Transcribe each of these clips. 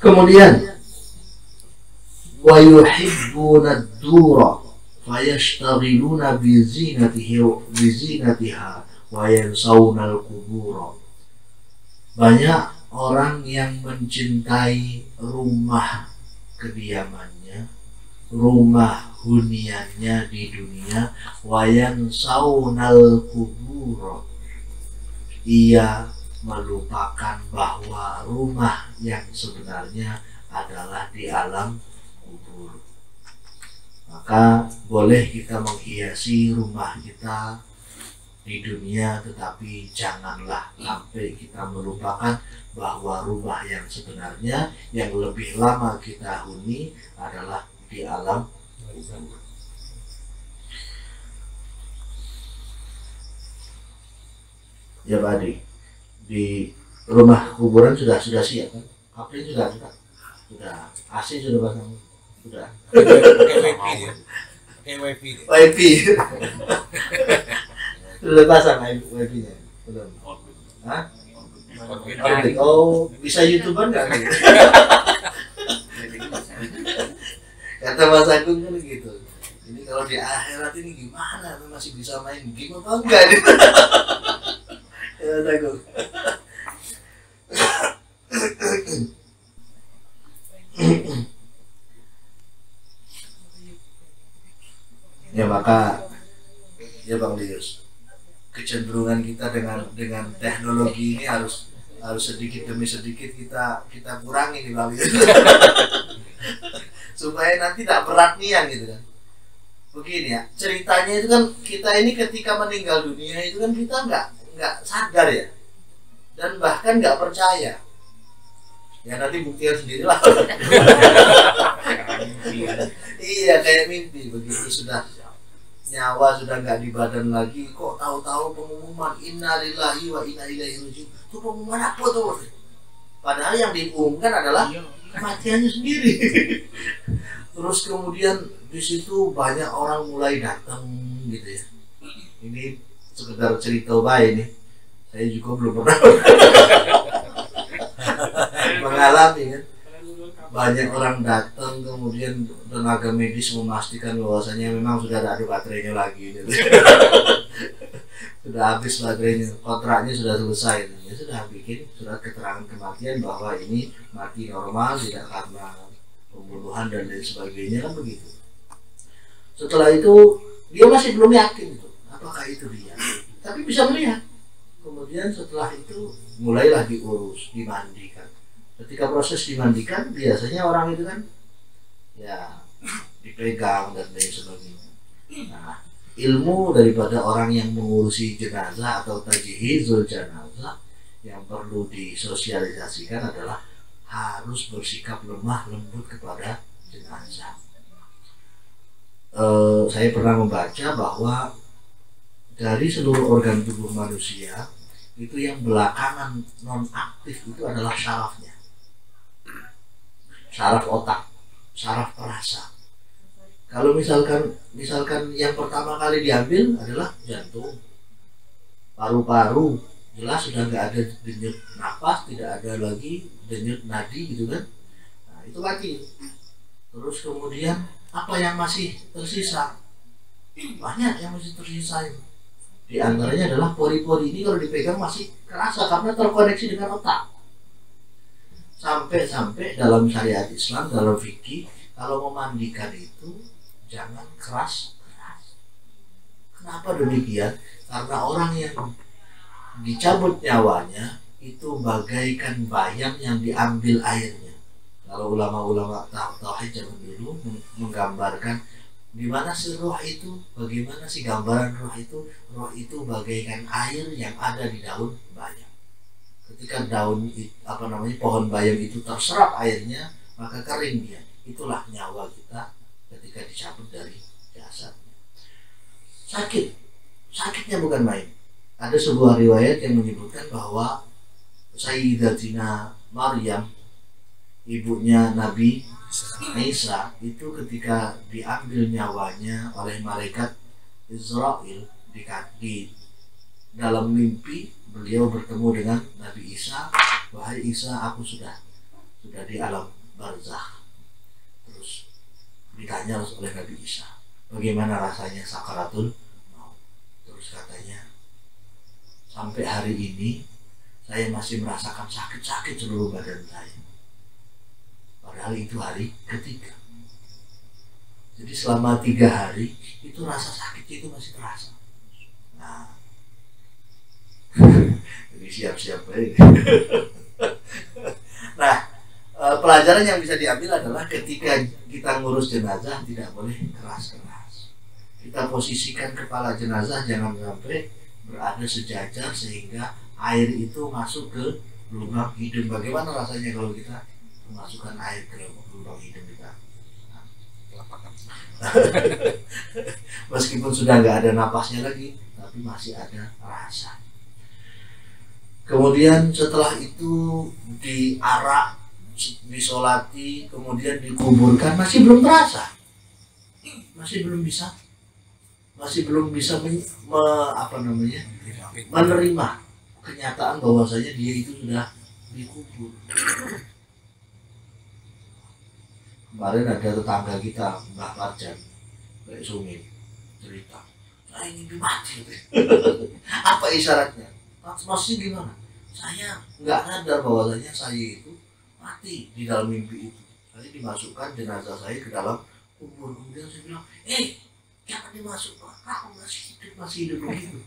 Kemudian wa yuhibbuna ad-dura fayashtaghiluna bizinatiha wa yansawna al-qubur. Banyak orang yang mencintai rumah kediamannya, rumah huniannya di dunia, wa yansawnal qubur. Ia melupakan bahwa rumah yang sebenarnya adalah di alam kubur. Maka boleh kita menghiasi rumah kita di dunia, tetapi janganlah sampai kita melupakan bahwa rumah yang sebenarnya yang lebih lama kita huni adalah di alam kubur. Ya Pak Adi, di rumah kuburan sudah siap kan? Kapling sudah, AC sudah pasang, sudah. Pakai wifi. Wifi. Sudah pasang wifi-nya, belum? Hah? Oh, bisa YouTuber nggak? Kata Mas Agung kan gitu. Ini kalau di akhirat ini gimana? Masih bisa main game apa enggak? Ya Mas Agung. Ya maka ya Bang Lius, kecenderungan kita dengan teknologi ini harus sedikit demi sedikit kita kurangi nih Bang Lius. Supaya nanti tidak berat nian gitu kan. Begini ya, ceritanya itu kan kita ini ketika meninggal dunia itu kan kita nggak sadar ya, dan bahkan nggak percaya. Ya nanti buktikan sendirilah. Iya kayak mimpi, begitu sudah nyawa sudah nggak di badan lagi, kok tahu-tahu pengumuman innalillahi wa inna ilaihi raji'un. Itu pengumuman apa tuh? Padahal yang diumumkan adalah kematiannya sendiri. Terus kemudian di situ banyak orang mulai datang gitu ya. Ini sekedar cerita baik nih. Saya juga belum pernah mengalami kan. Banyak orang datang, kemudian tenaga medis memastikan bahwasanya memang sudah ada baterainya lagi gitu. Sudah habis baterainya, kontraknya sudah selesai. Ya sudah bikin surat keterangan kematian bahwa ini mati normal, tidak karena pembunuhan dan lain sebagainya kan begitu. Setelah itu dia masih belum yakin itu apakah itu dia, tapi bisa melihat. Kemudian setelah itu mulailah diurus, dimandikan. Ketika proses dimandikan biasanya orang itu kan ya dipegang dan lain sebagainya. Nah, ilmu daripada orang yang mengurusi jenazah atau tajhizul jenazah yang perlu disosialisasikan adalah harus bersikap lemah lembut kepada jenazah. Saya pernah membaca bahwa dari seluruh organ tubuh manusia itu yang belakangan non aktif itu adalah syarafnya. Saraf otak, saraf perasa. Kalau misalkan yang pertama kali diambil adalah jantung, paru-paru, jelas sudah nggak ada denyut nafas, tidak ada lagi denyut nadi gitu kan. Nah itu mati. Terus kemudian apa yang masih tersisa? Banyak yang masih tersisa. Di antaranya adalah pori-pori ini kalau dipegang masih kerasa karena terkoneksi dengan otak. Sampai dalam syariat Islam, dalam fikih, kalau memandikan itu jangan keras. Kenapa demikian? Karena orang yang dicabut nyawanya itu bagaikan bayam yang diambil airnya. Kalau ulama-ulama tauhid zaman dulu menggambarkan di mana si roh itu, bagaimana sih gambaran roh itu? Roh itu bagaikan air yang ada di daun bayam. Ketika pohon bayam itu terserap airnya, maka kering dia. Itulah nyawa kita ketika dicabut dari jasadnya. Sakitnya bukan main. Ada sebuah riwayat yang menyebutkan bahwa Sayyidatina Maryam, ibunya Nabi Isa, itu ketika diambil nyawanya oleh malaikat Israel di dalam mimpi, beliau bertemu dengan Nabi Isa. Wahai Isa, aku sudah sudah di alam barzakh. Terus ditanya oleh Nabi Isa, bagaimana rasanya sakaratul maut? Terus katanya, sampai hari ini saya masih merasakan sakit-sakit seluruh badan saya. Padahal itu hari ketiga. Jadi selama 3 hari itu rasa sakit itu masih terasa. Nah, jadi siap-siap aja. Nah, pelajaran yang bisa diambil adalah ketika kita ngurus jenazah tidak boleh keras-keras. Kita posisikan kepala jenazah jangan sampai berada sejajar sehingga air itu masuk ke lubang hidung. Bagaimana rasanya kalau kita memasukkan air ke lubang hidung kita? Meskipun sudah nggak ada napasnya lagi, tapi masih ada rasa. Kemudian setelah itu diarak, disolati, kemudian dikuburkan, masih belum terasa, masih belum bisa menerima kenyataan bahwasanya dia itu sudah dikubur. Kemarin ada tetangga kita, Mbah Parjan, kayak Sumit, cerita, saya ingin mati. Apa isyaratnya? Maksudnya gimana? Saya nggak sadar bahwasanya saya itu mati di dalam mimpi itu. Saya dimasukkan jenazah saya ke dalam kubur. Kemudian saya bilang, jangan dimasukkan, aku masih hidup begitu.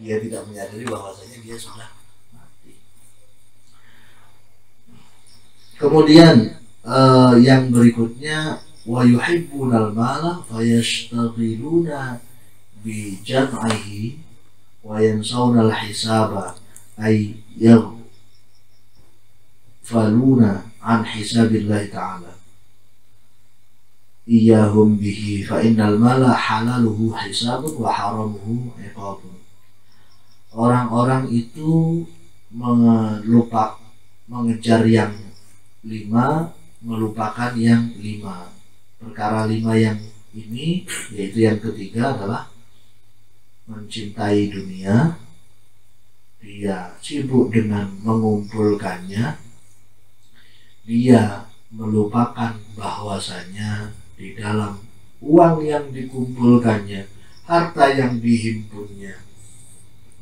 Dia tidak menyadari bahwasanya dia sudah mati. Kemudian yang berikutnya, wa yuhibbunal mala fayashtaghiluna bi jam'ihi wa yansawna al-hisaba ay yaghfaluna an hisabillahi ta'ala iyahum bihi fa innal mala halaluhu hisabun wa haramuhu iqabun. Orang-orang itu mengejar yang 5, melupakan yang 5. Perkara 5 yang ini, yaitu yang ketiga adalah mencintai dunia, dia sibuk dengan mengumpulkannya, dia melupakan bahwasanya di dalam uang yang dikumpulkannya, harta yang dihimpunnya,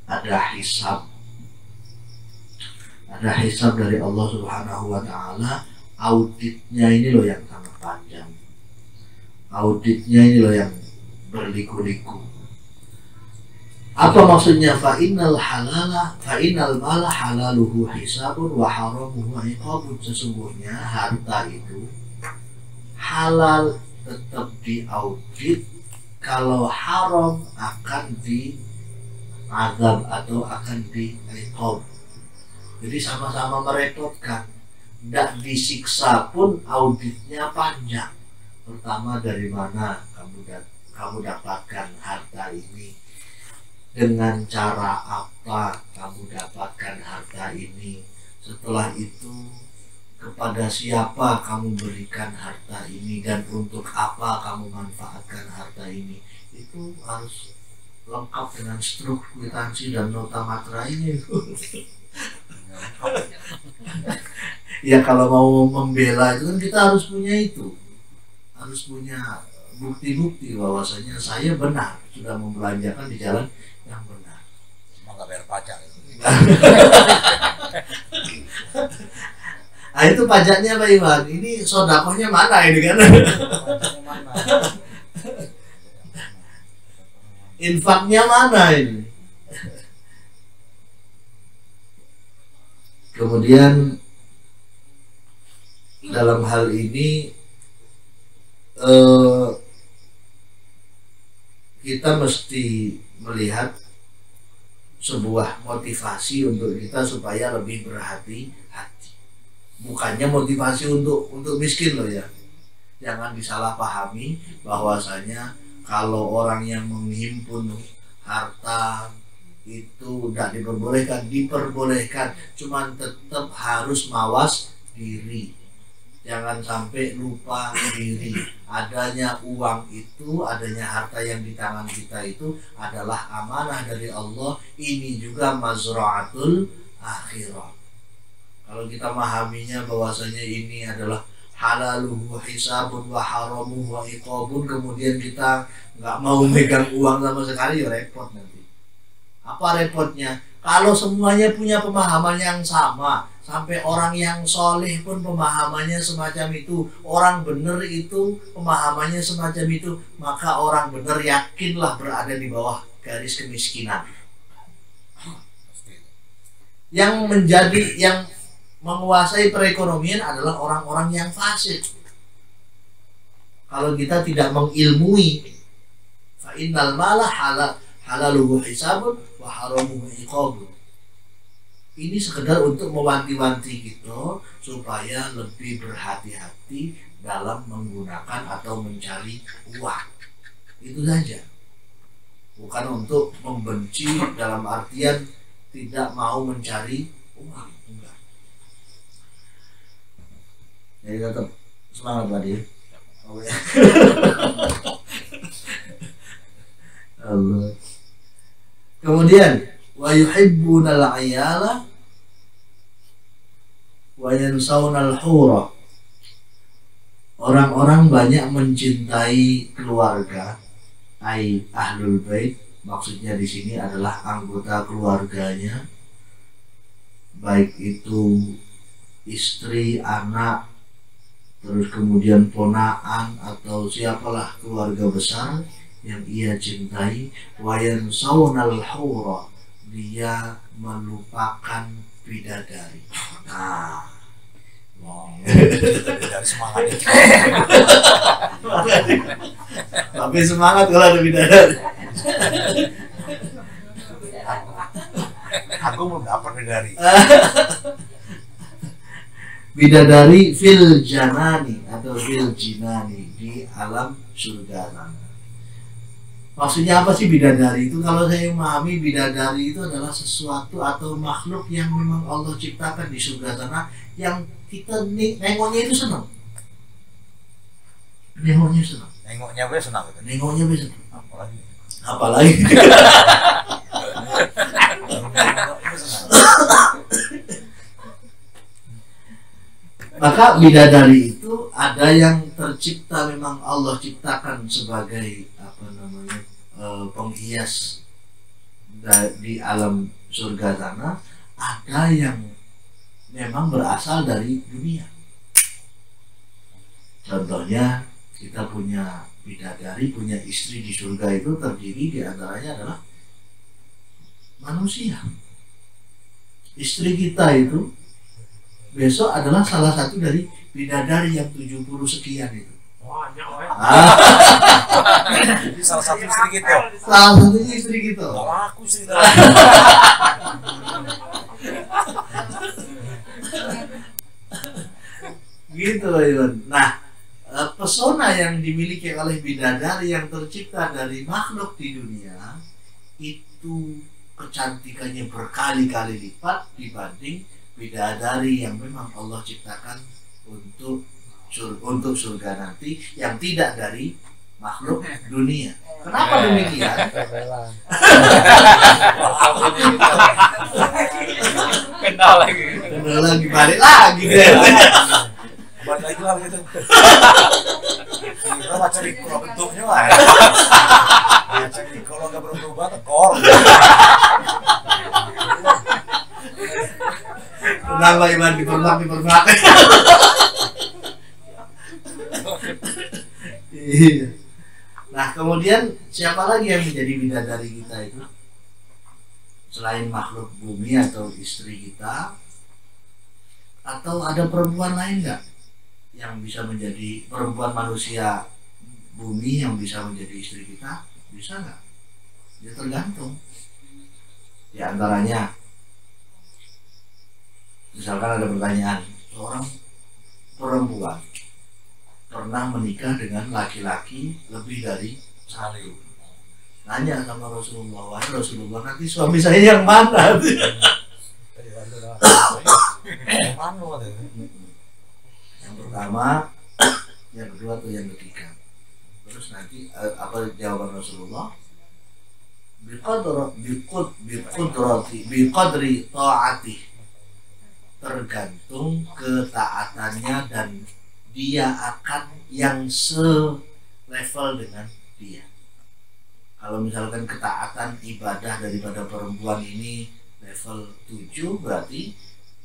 ada hisab dari Allah Subhanahu wa ta'ala. Auditnya ini loh yang sangat panjang, auditnya ini loh yang berliku-liku. Apa maksudnya? Fa'innal mala halaluhu hisabun wa haramuhu iqabun. Sesungguhnya harta itu halal tetap diaudit, kalau haram akan diazab atau akan diiqab. Jadi sama-sama merepotkan. Tidak disiksa pun auditnya panjang. Pertama, dari mana kamu dapatkan harta ini, dengan cara apa kamu dapatkan harta ini, setelah itu kepada siapa kamu berikan harta ini, dan untuk apa kamu manfaatkan harta ini. Itu harus lengkap dengan struk, kwitansi, dan nota materainya itu. Ya kalau mau membela itu kan kita harus punya itu, harus punya bukti-bukti bahwasanya saya benar sudah membelanjakan di jalan yang benar. Emang nggak bayar pajak itu. Nah itu pajaknya Pak Iwan, ini sodakohnya mana ini kan? Infaknya mana ini? Kemudian dalam hal ini kita mesti melihat sebuah motivasi untuk kita supaya lebih berhati-hati. Bukannya motivasi untuk miskin loh ya. Jangan disalahpahami bahwasanya kalau orang yang menghimpun harta itu tidak diperbolehkan, cuman tetap harus mawas diri. Jangan sampai lupa diri. Adanya uang itu, adanya harta yang di tangan kita itu adalah amanah dari Allah. Ini juga mazra'atul akhirah. Kalau kita memahaminya bahwasanya ini adalah halaluhu hisabun wa haramuhu wa iqabun, kemudian kita nggak mau megang uang sama sekali, ya repot nanti. Apa repotnya? Kalau semuanya punya pemahaman yang sama, sampai orang yang soleh pun pemahamannya semacam itu, orang benar itu pemahamannya semacam itu, maka orang benar yakinlah berada di bawah garis kemiskinan. Yang menguasai perekonomian adalah orang-orang yang fasik. Kalau kita tidak mengilmui, fa innal mala halaluhu hisabun wa haramuhu iqabun. Ini sekedar untuk mewanti-wanti kita supaya lebih berhati-hati dalam menggunakan atau mencari uang. Itu saja. Bukan untuk membenci dalam artian tidak mau mencari uang. Enggak. Jadi tetap semangat Pak Dir. Oh ya. Allah. Kemudian wa yuhibbunal ayala wa yansawunal hura. Orang-orang banyak mencintai keluarga, ai ahlul bait. Maksudnya di sini adalah anggota keluarganya, baik itu istri, anak, terus kemudian ponaan atau siapalah keluarga besar yang ia cintai. Wayan saunal hura, dia melupakan bidadari. Nah, Bidadari semangat. tapi semangat kalau ada bidadari. Aku belum dapat bidadari. Bidadari fil janani atau fil jinani, di alam surga sana. Maksudnya apa sih bidadari itu? Kalau saya memahami, bidadari itu adalah sesuatu atau makhluk yang memang Allah ciptakan di surga sana, yang kita nengoknya itu senang. Nengoknya senang. Nengoknya gue senang gitu. Nengoknya bisa senang. Apalagi. Apalagi. Maka bidadari itu ada yang tercipta, memang Allah ciptakan sebagai apa namanya, penghias di alam surga sana. Ada yang memang berasal dari dunia. Contohnya kita punya bidadari, punya istri di surga, itu terdiri di antaranya adalah manusia. Istri kita itu besok adalah salah satu dari bidadari yang 70 sekian itu. Jadi salah satu istri kita. Salah satunya istri kita. Kalau aku istri Gitu Iwan. Nah, pesona yang dimiliki oleh bidadari yang tercipta dari makhluk di dunia itu kecantikannya berkali-kali lipat dibanding bidadari yang memang Allah ciptakan untuk surga nanti, yang tidak dari makhluk dunia. Kenapa demikian? Kenal lagi. Kenal lagi, balik lagi deh. Buat lagi lah gitu. Kita baca di kalau bentuknya lah. Baca di kalau nggak berubah tekor. Kenapa Iwan dipermak? Iya. Nah, kemudian siapa lagi yang menjadi bidadari kita itu? Selain makhluk bumi atau istri kita, atau ada perempuan lain nggak yang bisa menjadi perempuan manusia bumi yang bisa menjadi istri kita? Bisa nggak? Ya tergantung. Di antaranya, misalkan ada pertanyaan, seorang perempuan pernah menikah dengan laki-laki lebih dari satu. Nanya sama Rasulullah, wahai Rasulullah, nanti suami saya yang mana? Yang pertama, yang kedua atau yang ketiga? Terus nanti apa jawaban Rasulullah? Biqadri ta'ati. tergantung ketaatannya dan dia akan yang selevel dengan dia. Kalau misalkan ketaatan ibadah daripada perempuan ini level 7, berarti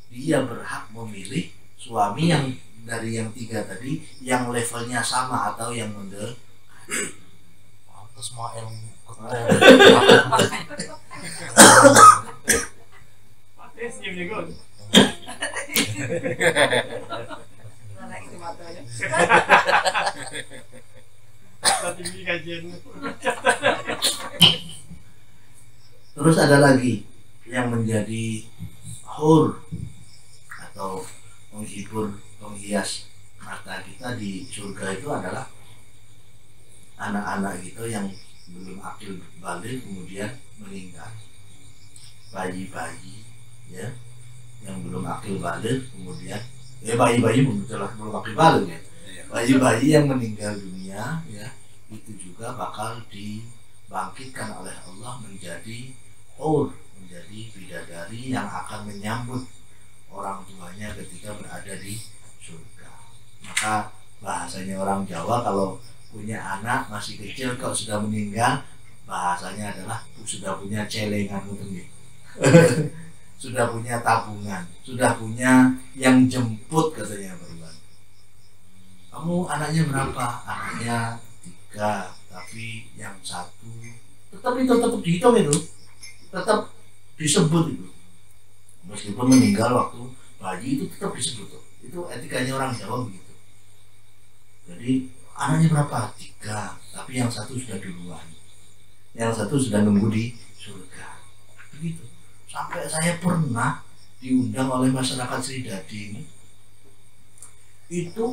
dia berhak memilih suami yang dari yang 3 tadi yang levelnya sama atau yang mendekati. Pantes Mael ketemu. Pakai senyum nih gue. Tinggi kajian. Terus ada lagi yang menjadi hur atau menghibur, menghias mata kita di surga itu adalah anak-anak gitu yang belum akil balik kemudian meninggal, bayi-bayi ya yang belum akil balik kemudian bayi-bayi belum akil balik ya, bayi-bayi yang meninggal dunia ya itu juga bakal dibangkitkan oleh Allah menjadi hur, menjadi bidadari yang akan menyambut orang tuanya ketika berada di surga. Maka bahasanya orang Jawa kalau punya anak masih kecil kok sudah meninggal, bahasanya adalah sudah punya celengan sudah punya tabungan, sudah punya yang jemput katanya berbuat. Kamu anaknya berapa? Anaknya 3, tapi yang 1 tetap dihitung itu, tetap disebut itu. Meskipun meninggal waktu bayi itu tetap disebut tuh. Itu etikanya orang Jawa begitu. Jadi anaknya berapa? 3, tapi yang 1 sudah duluan, yang 1 sudah nunggu di surga. Begitu. Sampai saya pernah diundang oleh masyarakat Sridadi ini, itu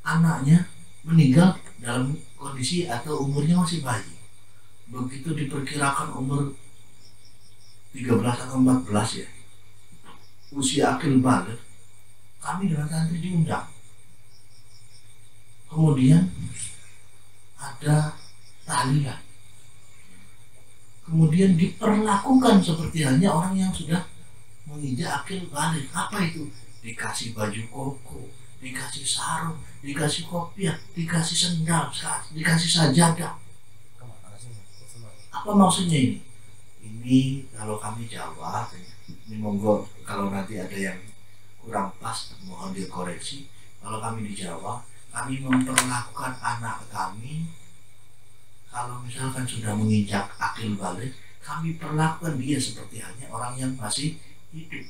anaknya meninggal dalam kondisi atau umurnya masih bayi. Begitu diperkirakan umur 13 atau 14 ya, usia akil balik, kami dengan santri diundang. Kemudian ada tahlilan, kemudian diperlakukan seperti halnya orang yang sudah menginjak akil balik. Apa itu? Dikasih baju koko, dikasih sarung, dikasih kopiah, dikasih sendal, dikasih sajadah. Apa maksudnya ini? Ini kalau kami Jawa, ini monggo kalau nanti ada yang kurang pas mohon dikoreksi. Kalau kami di Jawa, kami memperlakukan anak kami kalau misalkan sudah menginjak akil balik, kami perlakukan dia seperti halnya orang yang masih hidup.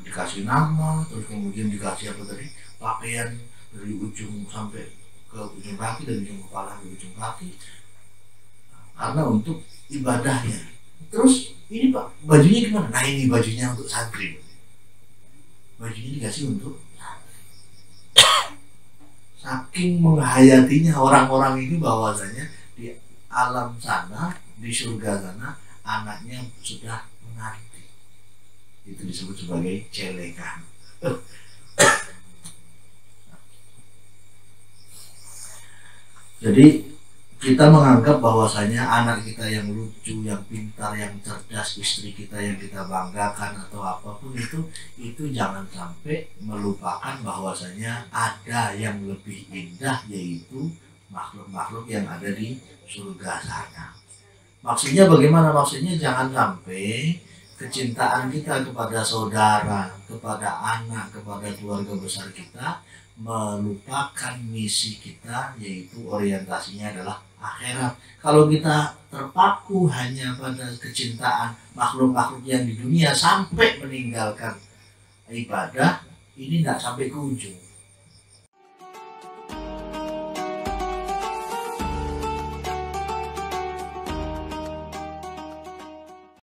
Dikasih nama, terus kemudian dikasih apa tadi, pakaian dari ujung sampai ke ujung kaki, dari ujung kepala ke ujung kaki, karena untuk ibadahnya. Terus ini Pak, bajunya gimana? Nah ini bajunya untuk santri, bajunya dikasih untuk santri. Saking menghayatinya orang-orang ini bahwasanya di alam sana, di surga sana, anaknya sudah menanti. Itu disebut sebagai celengan. Jadi kita menganggap bahwasanya anak kita yang lucu, yang pintar, yang cerdas, istri kita yang kita banggakan atau apapun itu jangan sampai melupakan bahwasanya ada yang lebih indah, yaitu makhluk-makhluk yang ada di surga sana. Maksudnya bagaimana? Maksudnya jangan sampai kecintaan kita kepada saudara, kepada anak, kepada keluarga besar kita melupakan misi kita, yaitu orientasinya adalah akhirat. Kalau kita terpaku hanya pada kecintaan makhluk-makhluk yang di dunia sampai meninggalkan ibadah, ini tidak sampai ke ujung.